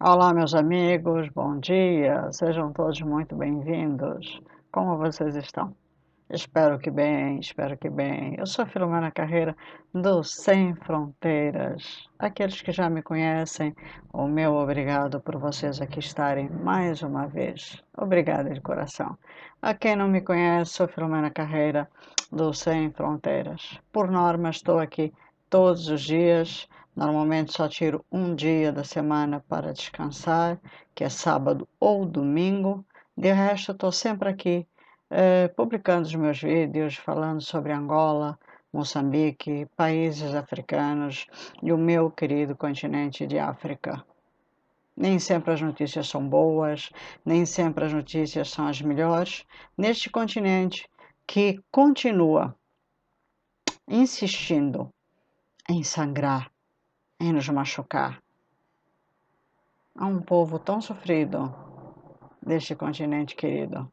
Olá, meus amigos, bom dia, sejam todos muito bem-vindos. Como vocês estão? Espero que bem, espero que bem. Eu sou a Filomena Carreira do Sem Fronteiras. Aqueles que já me conhecem, o meu obrigado por vocês aqui estarem mais uma vez. Obrigada de coração. A quem não me conhece, sou Filomena Carreira do Sem Fronteiras. Por norma, estou aqui todos os dias. Normalmente só tiro um dia da semana para descansar, que é sábado ou domingo. De resto, estou sempre aqui publicando os meus vídeos falando sobre Angola, Moçambique, países africanos e o meu querido continente de África. Nem sempre as notícias são boas, nem sempre as notícias são as melhores neste continente que continua insistindo em sangrar, em nos machucar. Há um povo tão sofrido deste continente querido.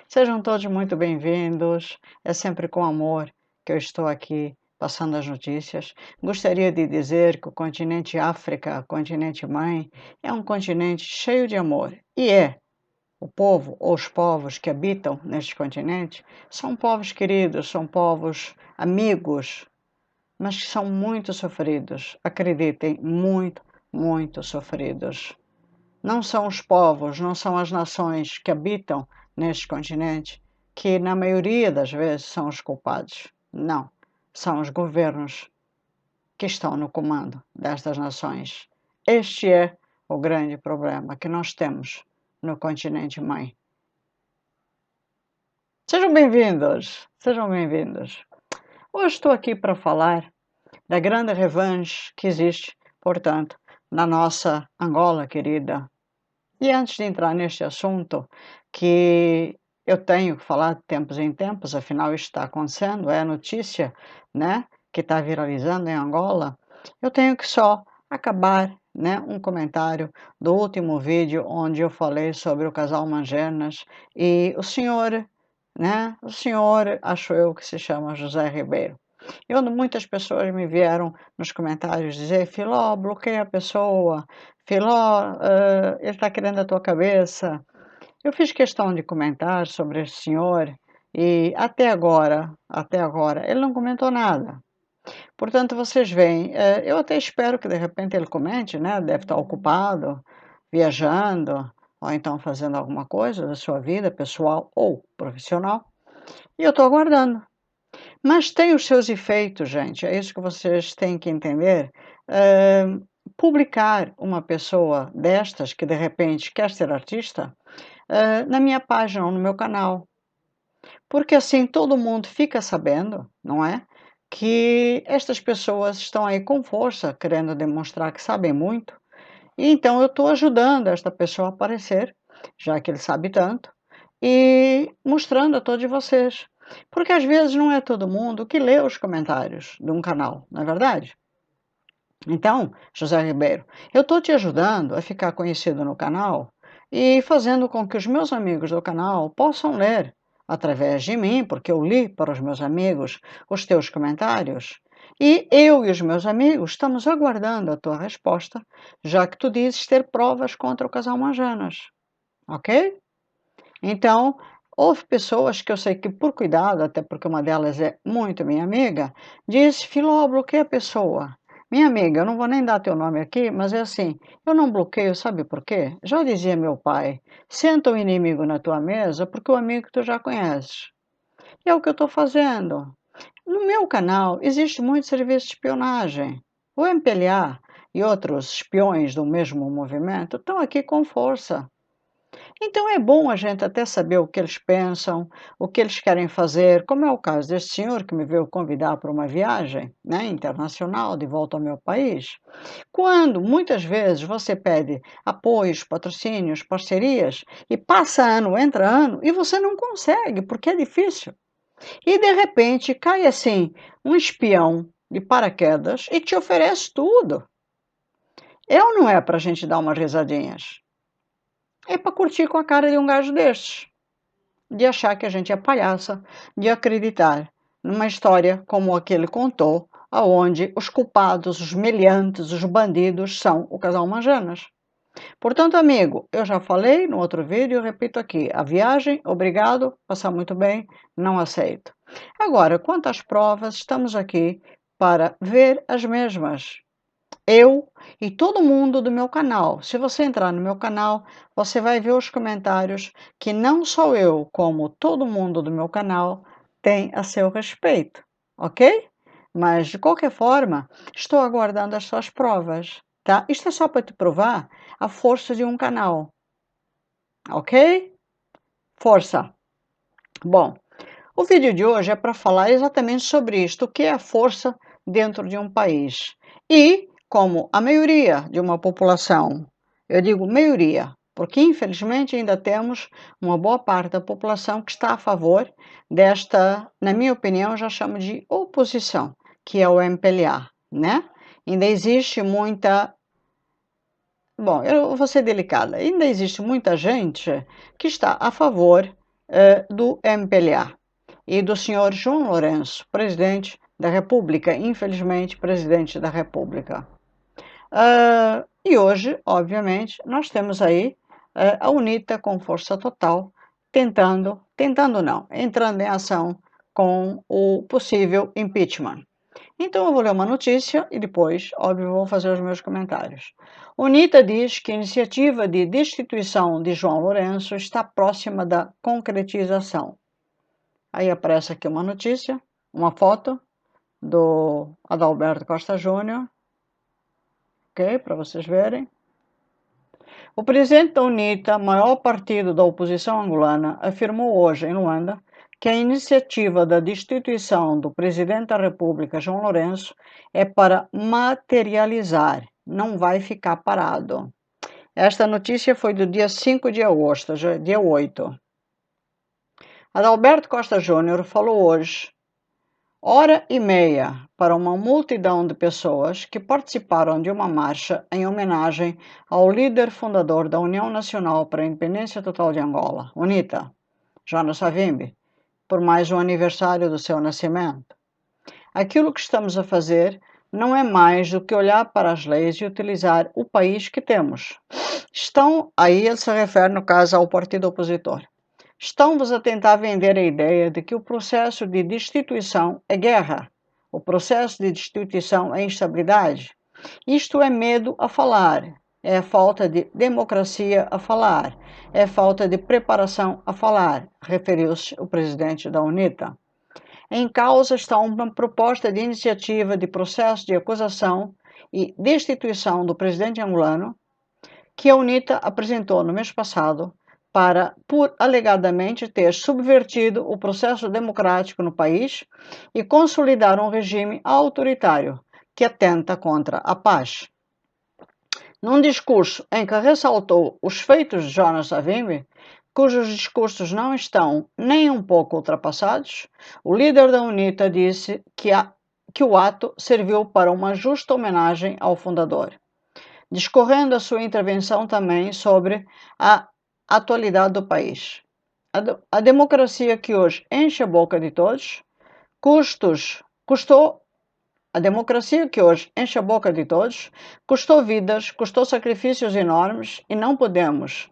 Sejam todos muito bem-vindos. É sempre com amor que eu estou aqui passando as notícias. Gostaria de dizer que o continente África, continente mãe, é um continente cheio de amor. E é. O povo ou os povos que habitam neste continente são povos queridos, são povos amigos, mas que são muito sofridos. Acreditem, muito, muito sofridos. Não são os povos, não são as nações que habitam neste continente que, na maioria das vezes, são os culpados. Não, são os governos que estão no comando destas nações. Este é o grande problema que nós temos no continente mãe. Sejam bem-vindos, sejam bem-vindos. Hoje estou aqui para falar da grande revanche que existe, portanto, na nossa Angola querida. E antes de entrar neste assunto, que eu tenho que falar de tempos em tempos, afinal isto está acontecendo, é a notícia, né, que está viralizando em Angola, eu tenho que só acabar, né, um comentário do último vídeo onde eu falei sobre o casal Mangenas e o senhor, né, acho eu que se chama José Ribeiro. E onde muitas pessoas me vieram nos comentários dizer, Filó, bloqueia a pessoa, Filó, ele está querendo a tua cabeça. Eu fiz questão de comentar sobre esse senhor e até agora, ele não comentou nada. Portanto, vocês veem, eu até espero que de repente ele comente, né? Deve estar ocupado, viajando, ou então fazendo alguma coisa da sua vida pessoal ou profissional. E eu estou aguardando. Mas tem os seus efeitos, gente, é isso que vocês têm que entender. Publicar uma pessoa destas, que de repente quer ser artista, na minha página ou no meu canal. Porque assim todo mundo fica sabendo, não é? Que estas pessoas estão aí com força, querendo demonstrar que sabem muito. E então eu estou ajudando esta pessoa a aparecer, já que ele sabe tanto, e mostrando a todos vocês. Porque às vezes não é todo mundo que lê os comentários de um canal, não é verdade? Então, José Ribeiro, eu estou te ajudando a ficar conhecido no canal e fazendo com que os meus amigos do canal possam ler através de mim, porque eu li para os meus amigos os teus comentários. E eu e os meus amigos estamos aguardando a tua resposta, já que tu dizes ter provas contra o casal Manjanas, ok? Então, houve pessoas que eu sei que por cuidado, até porque uma delas é muito minha amiga, disse, Filó, bloqueia a pessoa. Minha amiga, eu não vou nem dar teu nome aqui, mas é assim, eu não bloqueio, sabe por quê? Já dizia meu pai, senta o inimigo na tua mesa porque o amigo tu já conheces. E é o que eu estou fazendo. No meu canal existe muito serviço de espionagem. O MPLA e outros espiões do mesmo movimento estão aqui com força. Então é bom a gente até saber o que eles pensam, o que eles querem fazer, como é o caso deste senhor que me veio convidar para uma viagem, né, internacional de volta ao meu país. Quando muitas vezes você pede apoios, patrocínios, parcerias e passa ano, entra ano e você não consegue porque é difícil. E de repente cai assim um espião de paraquedas e te oferece tudo. É ou não é para a gente dar umas risadinhas? É para curtir com a cara de um gajo destes. De achar que a gente é palhaça, de acreditar numa história como a que ele contou, aonde os culpados, os meliantes, os bandidos são o casal Manjanas. Portanto, amigo, eu já falei no outro vídeo, eu repito aqui, a viagem, obrigado, passar muito bem, não aceito. Agora, quanto às provas, estamos aqui para ver as mesmas. Eu e todo mundo do meu canal. Se você entrar no meu canal, você vai ver os comentários que não só eu, como todo mundo do meu canal tem a seu respeito, ok? Mas, de qualquer forma, estou aguardando as suas provas, tá? Isto é só para te provar a força de um canal, ok? Força! Bom, o vídeo de hoje é para falar exatamente sobre isto, o que é a força dentro de um país. E como a maioria de uma população, eu digo maioria, porque infelizmente ainda temos uma boa parte da população que está a favor desta, na minha opinião, eu já chamo de oposição, que é o MPLA, né? Ainda existe muita. Bom, eu vou ser delicada. Ainda existe muita gente que está a favor do MPLA e do senhor João Lourenço, presidente da República, infelizmente, presidente da República. E hoje, obviamente, nós temos aí a UNITA com força total, tentando não, entrando em ação com o possível impeachment. Então eu vou ler uma notícia e depois, óbvio, vou fazer os meus comentários. UNITA diz que a iniciativa de destituição de João Lourenço está próxima da concretização. Aí aparece aqui uma notícia, uma foto do Adalberto Costa Júnior, ok, para vocês verem. O presidente da UNITA, maior partido da oposição angolana, afirmou hoje em Luanda que a iniciativa da destituição do presidente da República, João Lourenço, é para materializar, não vai ficar parado. Esta notícia foi do dia 5 de agosto, já é dia 8. Adalberto Costa Júnior falou hoje, hora e meia, para uma multidão de pessoas que participaram de uma marcha em homenagem ao líder fundador da União Nacional para a Independência Total de Angola, UNITA, Jonas Savimbi, por mais um aniversário do seu nascimento. Aquilo que estamos a fazer não é mais do que olhar para as leis e utilizar o país que temos. Aí ele se refere, no caso, ao partido opositor. Estão-vos a tentar vender a ideia de que o processo de destituição é guerra, o processo de destituição é instabilidade. Isto é medo a falar, é falta de democracia a falar, é falta de preparação a falar, referiu-se o presidente da UNITA. Em causa está uma proposta de iniciativa de processo de acusação e destituição do presidente angolano, que a UNITA apresentou no mês passado por alegadamente ter subvertido o processo democrático no país e consolidar um regime autoritário que atenta contra a paz. Num discurso em que ressaltou os feitos de Jonas Savimbi, cujos discursos não estão nem um pouco ultrapassados, o líder da UNITA disse que o ato serviu para uma justa homenagem ao fundador, discorrendo a sua intervenção também sobre a atualidade do país. A democracia que hoje enche a boca de todos, a democracia que hoje enche a boca de todos, custou vidas, custou sacrifícios enormes e não podemos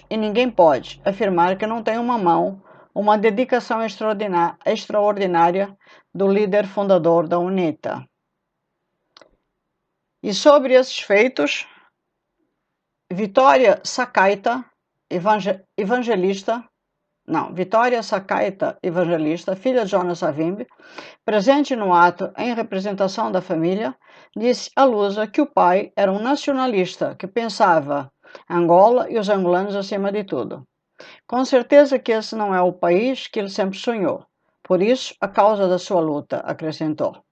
e ninguém pode afirmar que não tem uma dedicação extraordinária do líder fundador da UNITA. E sobre esses feitos, Vitória Sakaita, evangelista, filha de Jonas Savimbi, presente no ato em representação da família, disse à Lusa que o pai era um nacionalista que pensava Angola e os angolanos acima de tudo. Com certeza que esse não é o país que ele sempre sonhou. Por isso, a causa da sua luta, acrescentou.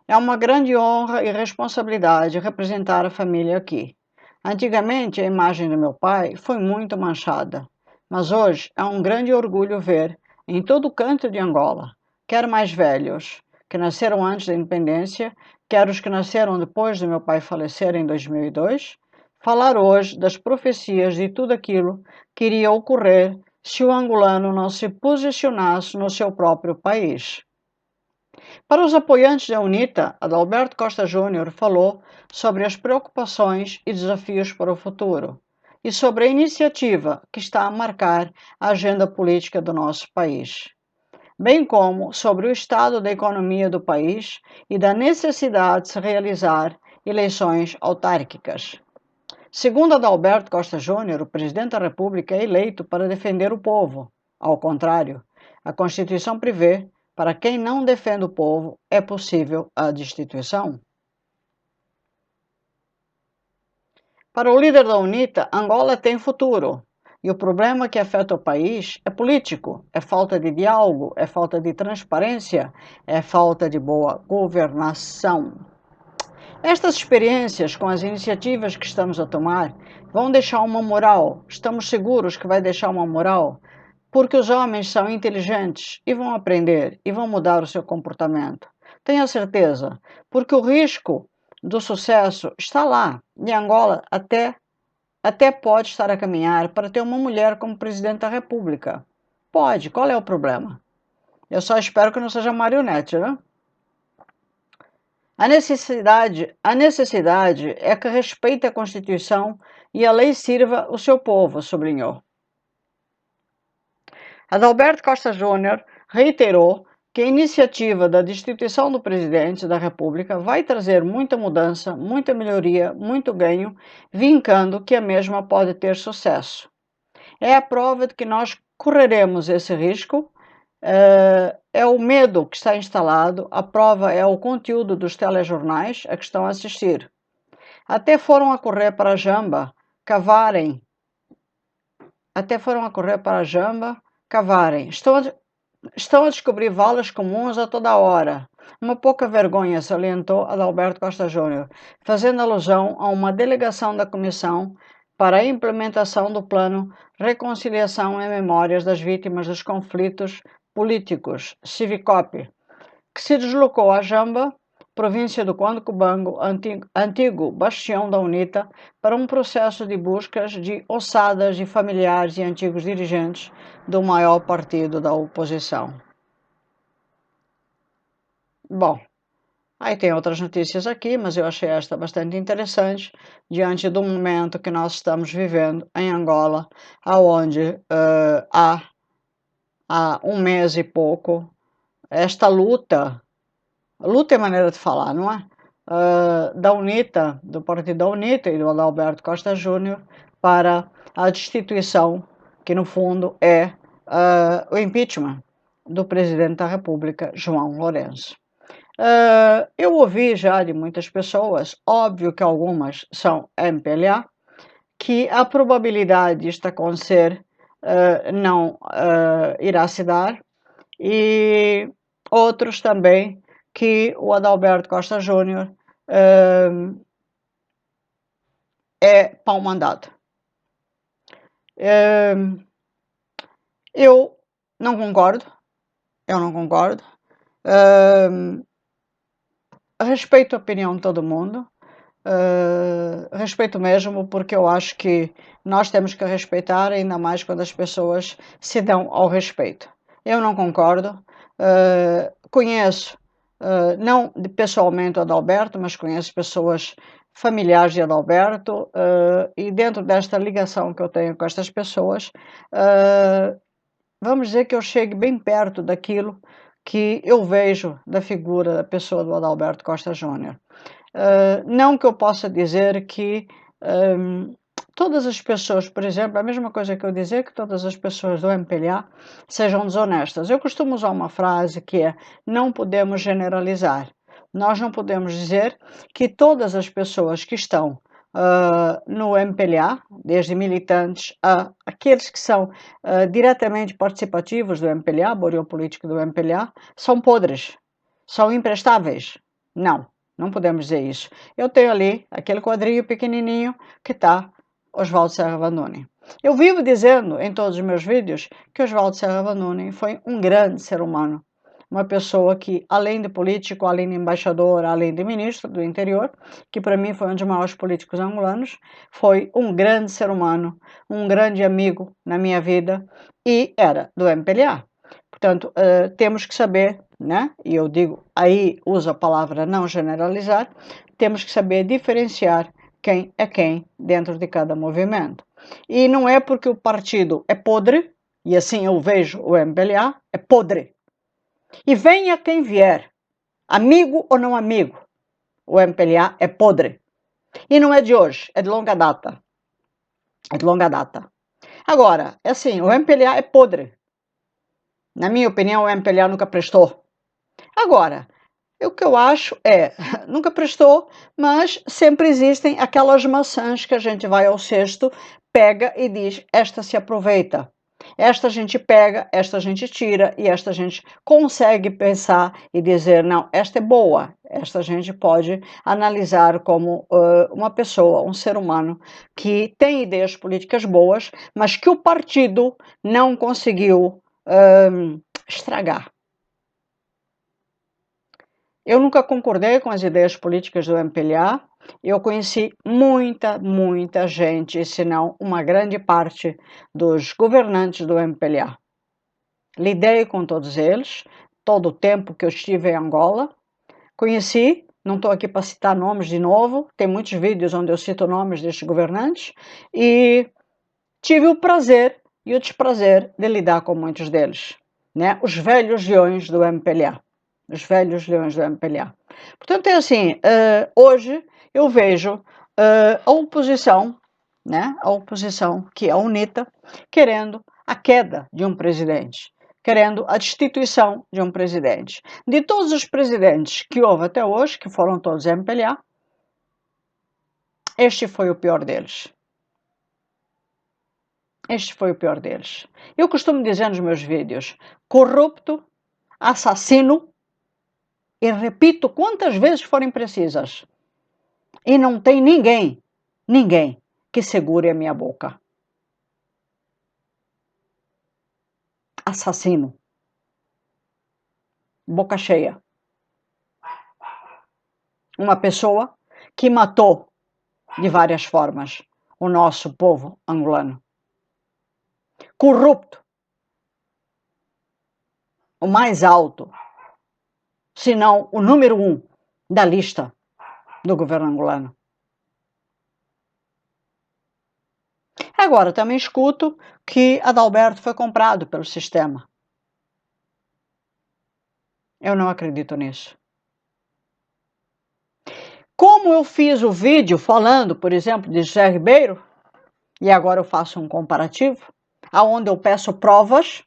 É uma grande honra e responsabilidade representar a família aqui. Antigamente, a imagem do meu pai foi muito manchada, mas hoje é um grande orgulho ver, em todo o canto de Angola, quer mais velhos, que nasceram antes da independência, quer os que nasceram depois do meu pai falecer em 2002, falar hoje das profecias de tudo aquilo que iria ocorrer se o angolano não se posicionasse no seu próprio país. Para os apoiantes da UNITA, Adalberto Costa Júnior falou sobre as preocupações e desafios para o futuro e sobre a iniciativa que está a marcar a agenda política do nosso país, bem como sobre o estado da economia do país e da necessidade de se realizar eleições autárquicas. Segundo Adalberto Costa Júnior, o presidente da República é eleito para defender o povo. Ao contrário, a Constituição prevê: para quem não defende o povo, é possível a destituição. Para o líder da UNITA, Angola tem futuro. E o problema que afeta o país é político, é falta de diálogo, é falta de transparência, é falta de boa governação. Estas experiências com as iniciativas que estamos a tomar vão deixar uma moral. Estamos seguros que vai deixar uma moral, porque os homens são inteligentes e vão aprender e vão mudar o seu comportamento. Tenha certeza, porque o risco do sucesso está lá. E Angola até pode estar a caminhar para ter uma mulher como presidente da República. Pode, qual é o problema? Eu só espero que não seja marionete, né? A necessidade é que respeite a Constituição e a lei sirva o seu povo, sublinhou. Adalberto Costa Júnior reiterou que a iniciativa da destituição do presidente da República vai trazer muita mudança, muita melhoria, muito ganho, vincando que a mesma pode ter sucesso. É a prova de que nós correremos esse risco. É o medo que está instalado, a prova é o conteúdo dos telejornais a que estão a assistir. Até foram a correr para a Jamba cavarem. Estão a descobrir valas comuns a toda hora. Uma pouca vergonha, salientou Adalberto Costa Júnior, fazendo alusão a uma delegação da Comissão para a implementação do Plano Reconciliação e Memórias das Vítimas dos Conflitos Políticos, Civicop, que se deslocou a Jamba, província do Conde Cubango, antigo bastião da UNITA, para um processo de buscas de ossadas de familiares e antigos dirigentes do maior partido da oposição. Bom, aí tem outras notícias aqui, mas eu achei esta bastante interessante, diante do momento que nós estamos vivendo em Angola, onde há um mês e pouco, esta luta é maneira de falar, não é? Da UNITA, do partido da UNITA e do Adalberto Costa Júnior, para a destituição, que no fundo é o impeachment do presidente da República, João Lourenço. Eu ouvi já de muitas pessoas, óbvio que algumas são MPLA, que a probabilidade disto acontecer não irá se dar, e outros também que o Adalberto Costa Júnior é pau-mandado. Eu não concordo. Respeito a opinião de todo mundo. Respeito mesmo, porque eu acho que nós temos que respeitar, ainda mais quando as pessoas se dão ao respeito. Eu não concordo. Conheço, não pessoalmente o Adalberto, mas conheço pessoas familiares de Adalberto, e dentro desta ligação que eu tenho com estas pessoas, vamos dizer que eu chegue bem perto daquilo que eu vejo da figura, da pessoa do Adalberto Costa Júnior. Não que eu possa dizer que todas as pessoas, por exemplo, a mesma coisa que eu dizer que todas as pessoas do MPLA sejam desonestas. Eu costumo usar uma frase que é: não podemos generalizar. Nós não podemos dizer que todas as pessoas que estão no MPLA, desde militantes a aqueles que são diretamente participativos do MPLA, borio político do MPLA, são podres, são imprestáveis. Não podemos dizer isso. Eu tenho ali aquele quadrinho pequenininho que está Oswaldo Serra Nunes. Eu vivo dizendo em todos os meus vídeos que Oswaldo Serra Nunes foi um grande ser humano. Uma pessoa que, além de político, além de embaixador, além de ministro do interior, que para mim foi um dos maiores políticos angolanos, foi um grande ser humano, um grande amigo na minha vida e era do MPLA. Portanto, temos que saber né? E eu digo, aí uso a palavra não generalizar, temos que saber diferenciar quem é quem dentro de cada movimento. E não é porque o partido é podre, e assim eu vejo o MPLA, é podre. E venha quem vier, amigo ou não amigo, o MPLA é podre. E não é de hoje, é de longa data. É de longa data. Agora, é assim, o MPLA é podre. Na minha opinião, o MPLA nunca prestou. Agora, o que eu acho é, nunca prestou, mas sempre existem aquelas maçãs que a gente vai ao cesto, pega e diz, esta se aproveita. Esta a gente pega, esta a gente tira e esta a gente consegue pensar e dizer, não, esta é boa. Esta a gente pode analisar como uma pessoa, um ser humano que tem ideias políticas boas, mas que o partido não conseguiu estragar. Eu nunca concordei com as ideias políticas do MPLA. Eu conheci muita gente, se não uma grande parte dos governantes do MPLA. Lidei com todos eles, todo o tempo que eu estive em Angola. Conheci, não estou aqui para citar nomes de novo, tem muitos vídeos onde eu cito nomes destes governantes, e tive o prazer e o desprazer de lidar com muitos deles, né? Os velhos leões do MPLA. Os velhos leões do MPLA. Portanto, é assim, hoje eu vejo a oposição, né? A oposição, que é a UNITA, querendo a queda de um presidente, querendo a destituição de um presidente. De todos os presidentes que houve até hoje, que foram todos MPLA, este foi o pior deles. Este foi o pior deles. Eu costumo dizer nos meus vídeos, corrupto, assassino, e repito quantas vezes forem precisas. E não tem ninguém que segure a minha boca. Assassino. Boca cheia. Uma pessoa que matou de várias formas o nosso povo angolano. Corrupto. O mais alto, se não o número 1 da lista do governo angolano. Agora, também escuto que Adalberto foi comprado pelo sistema. Eu não acredito nisso. Como eu fiz o vídeo falando, por exemplo, de José Ribeiro, e agora eu faço um comparativo, aonde eu peço provas,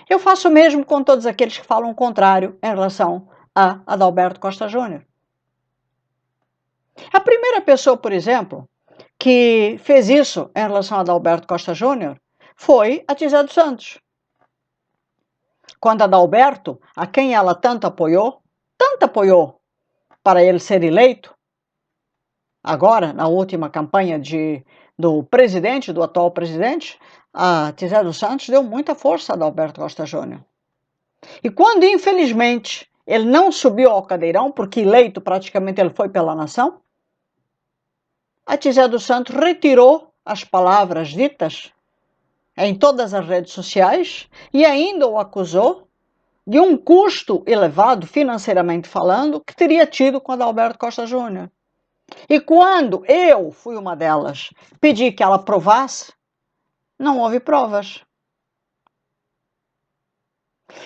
eu faço o mesmo com todos aqueles que falam o contrário em relação a Adalberto Costa Júnior. A primeira pessoa, por exemplo, que fez isso em relação a Adalberto Costa Júnior foi a Tizé dos Santos. Quando Adalberto, a quem ela tanto apoiou para ele ser eleito, agora, na última campanha do presidente, do atual presidente, a Tizé dos Santos deu muita força a Adalberto Costa Júnior. E quando, infelizmente, ele não subiu ao cadeirão, porque eleito praticamente ele foi pela nação, a Tizé dos Santos retirou as palavras ditas em todas as redes sociais e ainda o acusou de um custo elevado, financeiramente falando, que teria tido com Adalberto Costa Júnior. E quando eu fui uma delas, pedi que ela provasse, não houve provas.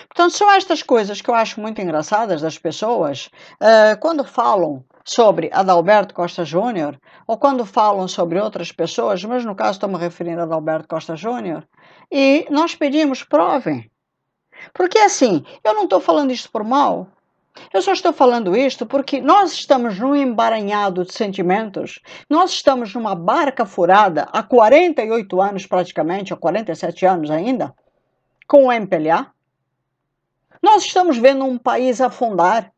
Portanto, são estas coisas que eu acho muito engraçadas das pessoas, quando falam sobre Adalberto Costa Júnior, ou quando falam sobre outras pessoas, mas no caso estou me referindo a Adalberto Costa Júnior, e nós pedimos provem. Porque assim, eu não estou falando isto por mal, eu só estou falando isto porque nós estamos num emaranhado de sentimentos, nós estamos numa barca furada há 48 anos praticamente, ou 47 anos ainda, com o MPLA. Nós estamos vendo um país afundar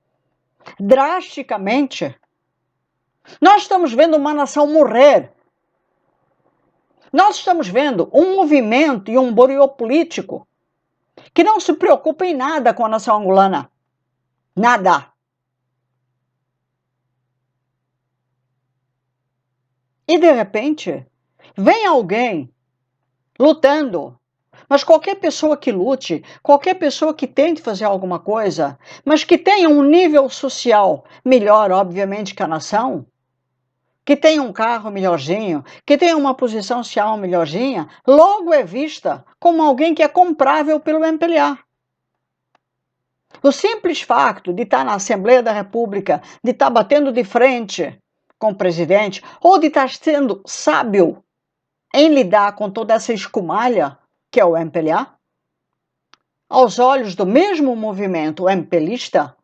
drasticamente. Nós estamos vendo uma nação morrer. Nós estamos vendo um movimento e um borio político que não se preocupa em nada com a nação angolana. Nada. E de repente, vem alguém lutando Mas qualquer pessoa que lute, qualquer pessoa que tente fazer alguma coisa, mas que tenha um nível social melhor, obviamente, que a nação, que tenha um carro melhorzinho, que tenha uma posição social melhorzinha, logo é vista como alguém que é comprável pelo MPLA. O simples facto de estar na Assembleia da República, de estar batendo de frente com o presidente, ou de estar sendo sábio em lidar com toda essa escumalha que é o MPLA, aos olhos do mesmo movimento MPLista,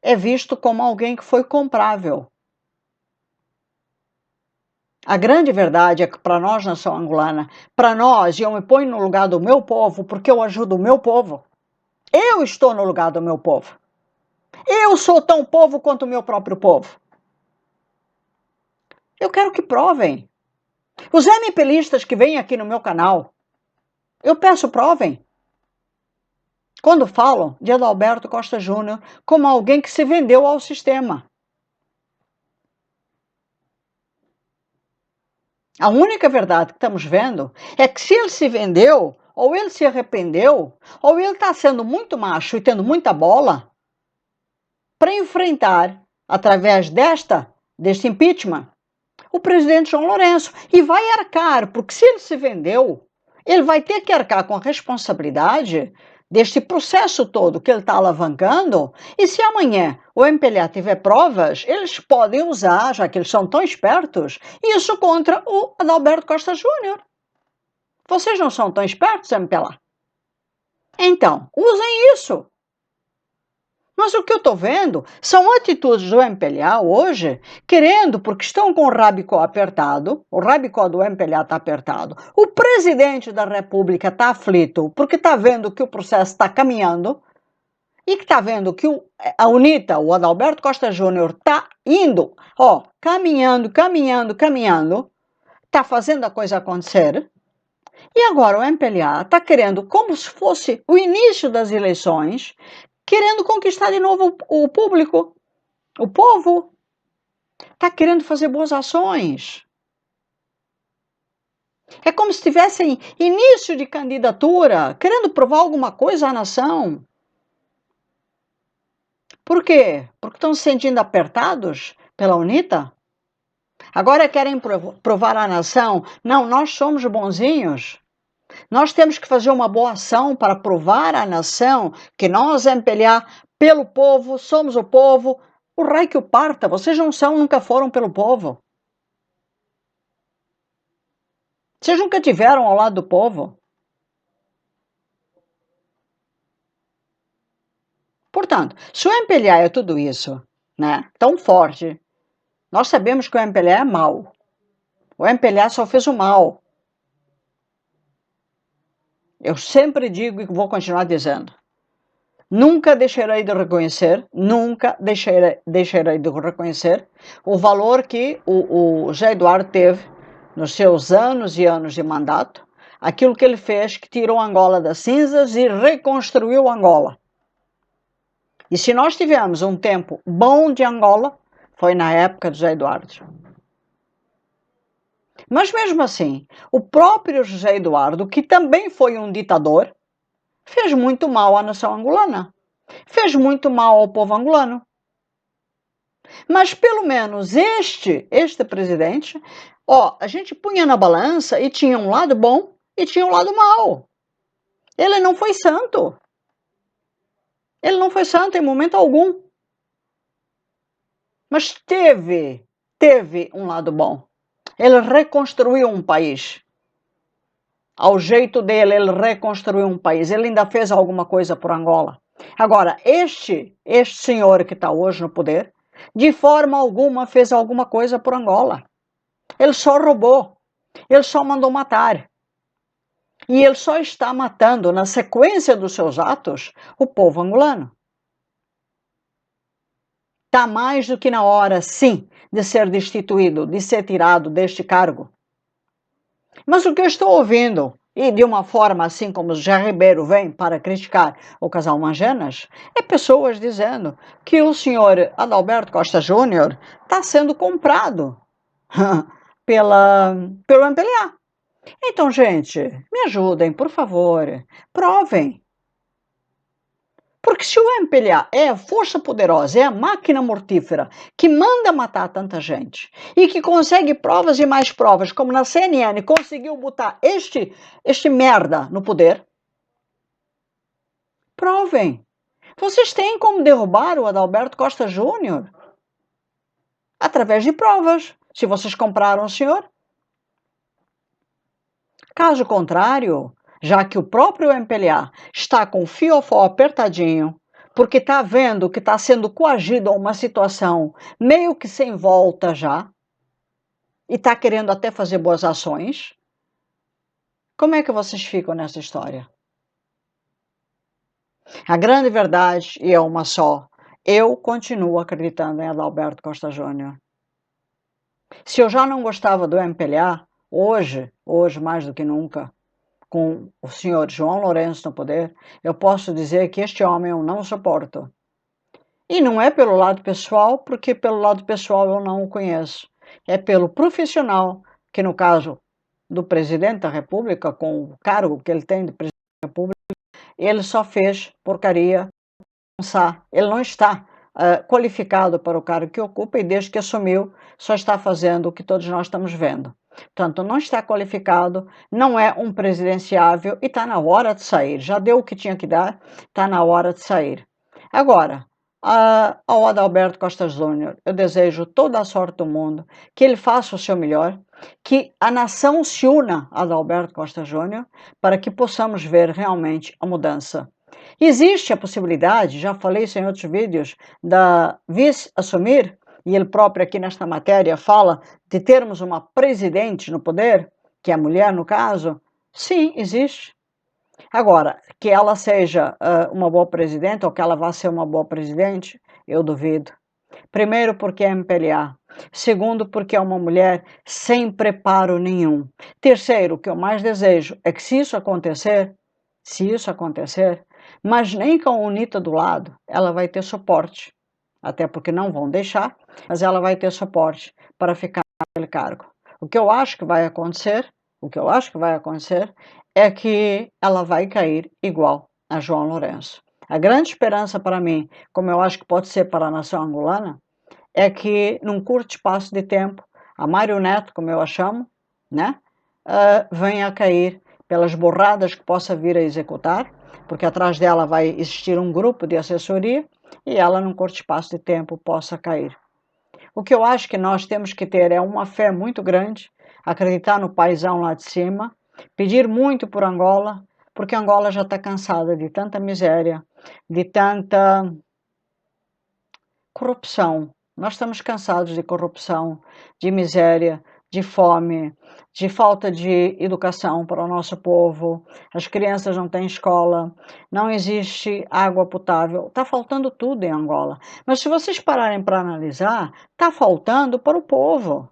é visto como alguém que foi comprável. A grande verdade é que para nós, nação angolana, para nós, e eu me ponho no lugar do meu povo, porque eu ajudo o meu povo, eu estou no lugar do meu povo. Eu sou tão povo quanto o meu próprio povo. Eu quero que provem. Os MPListas que vêm aqui no meu canal, eu peço provem. Quando falam de Adalberto Costa Júnior como alguém que se vendeu ao sistema. A única verdade que estamos vendo é que se ele se vendeu, ou ele se arrependeu, ou ele está sendo muito macho e tendo muita bola para enfrentar, através deste impeachment, o presidente João Lourenço. E vai arcar, porque se ele se vendeu, ele vai ter que arcar com a responsabilidade deste processo todo que ele está alavancando, e se amanhã o MPLA tiver provas, eles podem usar, já que eles são tão espertos, isso contra o Adalberto Costa Júnior. Vocês não são tão espertos, MPLA? Então, usem isso. Mas o que eu estou vendo são atitudes do MPLA hoje, querendo, porque estão com o rabicó apertado, o rabicó do MPLA está apertado, o presidente da República está aflito, porque está vendo que o processo está caminhando, e que está vendo que a UNITA, o Adalberto Costa Júnior, está indo, caminhando, está fazendo a coisa acontecer, e agora o MPLA está querendo, como se fosse o início das eleições, querendo conquistar de novo o público, o povo. Está querendo fazer boas ações. É como se estivesse em início de candidatura, querendo provar alguma coisa à nação. Por quê? Porque estão se sentindo apertados pela UNITA? Agora querem provar à nação, não, nós somos bonzinhos. Nós temos que fazer uma boa ação para provar à nação que nós, MPLA, pelo povo, somos o povo. O raio que o parta, vocês não são, nunca foram pelo povo. Vocês nunca tiveram ao lado do povo. Portanto, se o MPLA é tudo isso, né, tão forte, nós sabemos que o MPLA é mau. O MPLA só fez o mal. Eu sempre digo e vou continuar dizendo. Nunca deixarei de reconhecer o valor que o José Eduardo teve nos seus anos e anos de mandato, aquilo que ele fez, que tirou Angola das cinzas e reconstruiu Angola. E se nós tivemos um tempo bom de Angola, foi na época do José Eduardo. Mas mesmo assim, o próprio José Eduardo, que também foi um ditador, fez muito mal à nação angolana. Fez muito mal ao povo angolano. Mas pelo menos este presidente, a gente punha na balança e tinha um lado bom e tinha um lado mau. Ele não foi santo. Ele não foi santo em momento algum. Mas teve um lado bom. Ele reconstruiu um país. Ao jeito dele, ele reconstruiu um país. Ele ainda fez alguma coisa por Angola. Agora, este senhor que está hoje no poder, de forma alguma fez alguma coisa por Angola. Ele só roubou. Ele só mandou matar. E ele só está matando, na sequência dos seus atos, o povo angolano. Está mais do que na hora, sim, de ser destituído, de ser tirado deste cargo. Mas o que eu estou ouvindo, e de uma forma assim como o José Ribeiro vem para criticar o casal Mangenas, é pessoas dizendo que o senhor Adalberto Costa Júnior está sendo comprado pelo MPLA. Então, gente, me ajudem, por favor. Provem. Porque se o MPLA é a força poderosa, é a máquina mortífera que manda matar tanta gente e que consegue provas e mais provas, como na CNN conseguiu botar este merda no poder, provem. Vocês têm como derrubar o Adalberto Costa Júnior? Através de provas. Se vocês compraram o senhor. Caso contrário, já que o próprio MPLA está com o fiofó apertadinho, porque está vendo que está sendo coagido a uma situação meio que sem volta já, e está querendo até fazer boas ações, como é que vocês ficam nessa história? A grande verdade, e é uma só, eu continuo acreditando em Adalberto Costa Júnior. Se eu já não gostava do MPLA, hoje mais do que nunca, com o senhor João Lourenço no poder, eu posso dizer que este homem eu não suporto. E não é pelo lado pessoal, porque pelo lado pessoal eu não o conheço. É pelo profissional, que no caso do presidente da República, com o cargo que ele tem de presidente da República, ele só fez porcaria. Ele não está qualificado para o cargo que ocupa e desde que assumiu só está fazendo o que todos nós estamos vendo. Portanto, não está qualificado, não é um presidenciável e está na hora de sair. Já deu o que tinha que dar, está na hora de sair. Agora, ao Adalberto Costa Júnior, eu desejo toda a sorte do mundo, que ele faça o seu melhor, que a nação se una a Adalberto Costa Júnior para que possamos ver realmente a mudança. Existe a possibilidade, já falei isso em outros vídeos, da vice assumir, e ele próprio aqui nesta matéria fala de termos uma presidente no poder, que é a mulher no caso. Sim, existe. Agora, que ela seja uma boa presidente ou que ela vá ser uma boa presidente, eu duvido. Primeiro, porque é MPLA. Segundo, porque é uma mulher sem preparo nenhum. Terceiro, o que eu mais desejo é que se isso acontecer, mas nem com a UNITA do lado, ela vai ter suporte. Até porque não vão deixar, mas ela vai ter suporte para ficar naquele cargo. O que eu acho que vai acontecer, é que ela vai cair igual a João Lourenço. A grande esperança para mim, como eu acho que pode ser para a nação angolana, é que num curto espaço de tempo, a marionete, como eu a chamo, né, venha a cair pelas borradas que possa vir a executar, porque atrás dela vai existir um grupo de assessoria e ela, num curto espaço de tempo, possa cair. O que eu acho que nós temos que ter é uma fé muito grande, acreditar no paizão lá de cima, pedir muito por Angola, porque Angola já está cansada de tanta miséria, de tanta corrupção. Nós estamos cansados de corrupção, de miséria, de fome, de falta de educação para o nosso povo. As crianças não têm escola, não existe água potável. Está faltando tudo em Angola. Mas se vocês pararem para analisar, está faltando para o povo.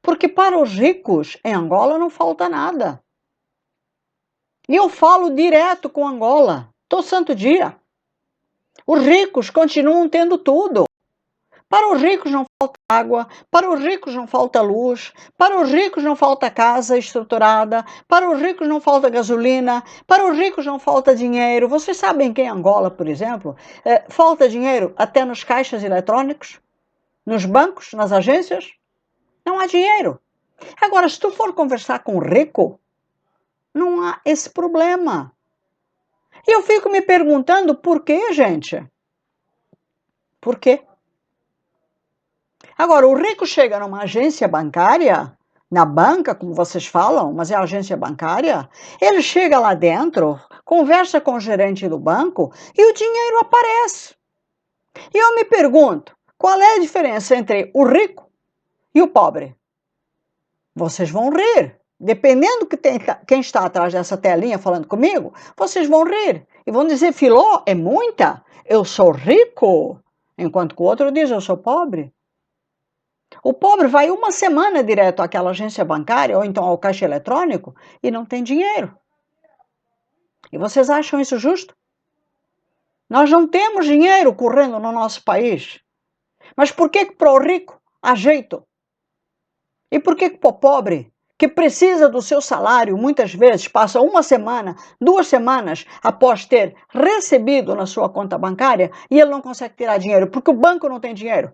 Porque para os ricos em Angola não falta nada. E eu falo direto com Angola, todo santo dia. Os ricos continuam tendo tudo. Para os ricos não falta água, para os ricos não falta luz, para os ricos não falta casa estruturada, para os ricos não falta gasolina, para os ricos não falta dinheiro. Vocês sabem que em Angola, por exemplo, falta dinheiro até nos caixas eletrônicos, nos bancos, nas agências? Não há dinheiro. Agora, se tu for conversar com um rico, não há esse problema. E eu fico me perguntando por quê, gente? Por quê? Agora, o rico chega numa agência bancária, na banca, como vocês falam, mas é agência bancária, ele chega lá dentro, conversa com o gerente do banco e o dinheiro aparece. E eu me pergunto, qual é a diferença entre o rico e o pobre? Vocês vão rir. Dependendo de quem está atrás dessa telinha falando comigo, vocês vão rir. E vão dizer, Filó, é muita? Eu sou rico. Enquanto que o outro diz, eu sou pobre. O pobre vai uma semana direto àquela agência bancária ou então ao caixa eletrônico e não tem dinheiro. E vocês acham isso justo? Nós não temos dinheiro correndo no nosso país. Mas por que para o rico há jeito? E por que para o pobre, que precisa do seu salário, muitas vezes passa uma semana, 2 semanas após ter recebido na sua conta bancária e ele não consegue tirar dinheiro porque o banco não tem dinheiro.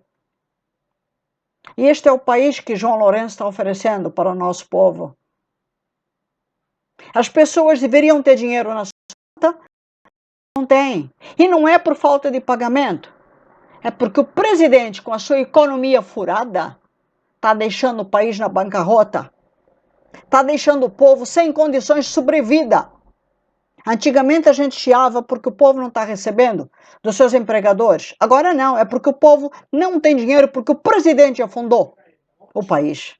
E este é o país que João Lourenço está oferecendo para o nosso povo. As pessoas deveriam ter dinheiro na sua conta, não tem. E não é por falta de pagamento, é porque o presidente, com a sua economia furada, está deixando o país na bancarrota. Está deixando o povo sem condições de sobrevida. Antigamente a gente chiava porque o povo não está recebendo dos seus empregadores. Agora não, é porque o povo não tem dinheiro porque o presidente afundou o país.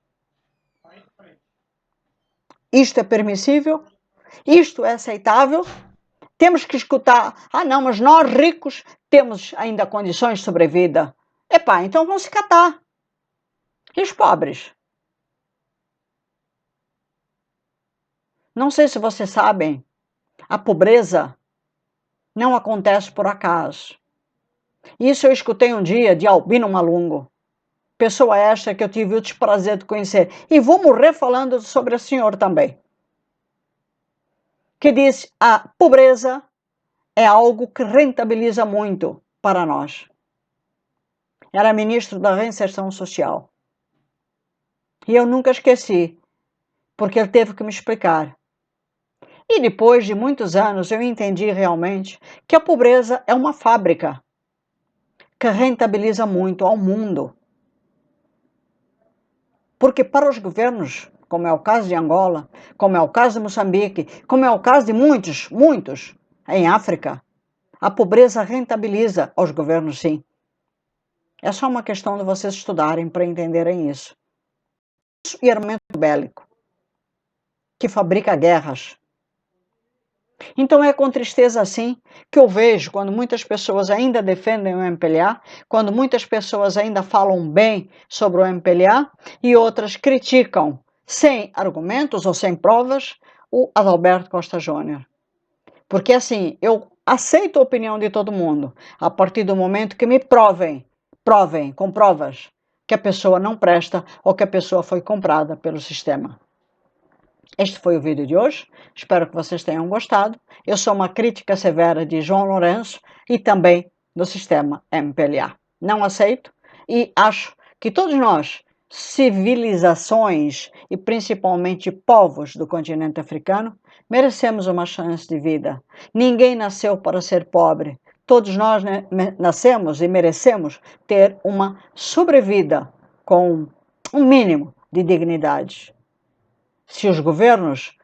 Isto é permissível? Isto é aceitável? Temos que escutar, não, mas nós ricos temos ainda condições de sobrevida. Epá, então vão se catar. E os pobres? Não sei se vocês sabem, a pobreza não acontece por acaso. Isso eu escutei um dia de Albino Malungo, pessoa esta que eu tive o desprazer de conhecer. E vou morrer falando sobre o senhor também. Que disse, a pobreza é algo que rentabiliza muito para nós. Era ministro da Reinserção Social. E eu nunca esqueci, porque ele teve que me explicar. E depois de muitos anos eu entendi realmente que a pobreza é uma fábrica que rentabiliza muito ao mundo. Porque para os governos, como é o caso de Angola, como é o caso de Moçambique, como é o caso de muitos em África, a pobreza rentabiliza aos governos, sim. É só uma questão de vocês estudarem para entenderem isso. Isso e armamento bélico, que fabrica guerras. Então é com tristeza assim que eu vejo quando muitas pessoas ainda defendem o MPLA, quando muitas pessoas ainda falam bem sobre o MPLA e outras criticam sem argumentos ou sem provas o Adalberto Costa Júnior. Porque assim, eu aceito a opinião de todo mundo a partir do momento que me provem com provas que a pessoa não presta ou que a pessoa foi comprada pelo sistema. Este foi o vídeo de hoje, espero que vocês tenham gostado. Eu sou uma crítica severa de João Lourenço e também do sistema MPLA. Não aceito e acho que todos nós, civilizações e principalmente povos do continente africano, merecemos uma chance de vida. Ninguém nasceu para ser pobre. Todos nós nascemos e merecemos ter uma sobrevida com um mínimo de dignidade. Se os governos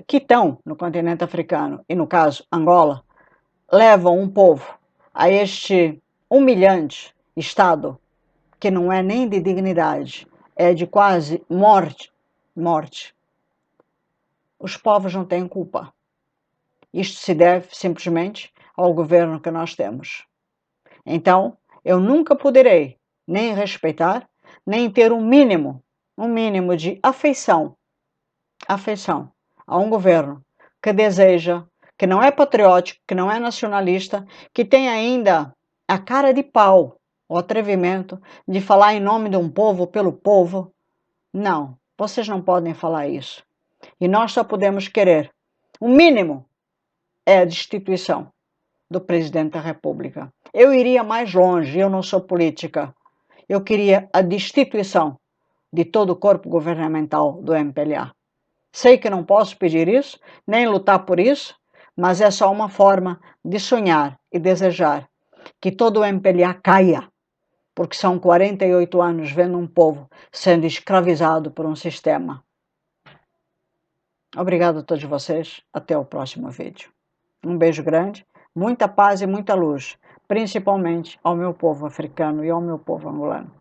que estão no continente africano, e no caso Angola, levam um povo a este humilhante estado, que não é nem de dignidade, é de quase morte, os povos não têm culpa. Isto se deve simplesmente ao governo que nós temos. Então, eu nunca poderei nem respeitar, nem ter um mínimo de afeição a um governo que deseja, que não é patriótico, que não é nacionalista, que tem ainda a cara de pau, o atrevimento de falar em nome de um povo, pelo povo. Não, vocês não podem falar isso. E nós só podemos querer. O mínimo é a destituição do presidente da República. Eu iria mais longe, eu não sou política. Eu queria a destituição de todo o corpo governamental do MPLA. Sei que não posso pedir isso, nem lutar por isso, mas é só uma forma de sonhar e desejar que todo o MPLA caia, porque são 48 anos vendo um povo sendo escravizado por um sistema. Obrigado a todos vocês, até o próximo vídeo. Um beijo grande, muita paz e muita luz, principalmente ao meu povo africano e ao meu povo angolano.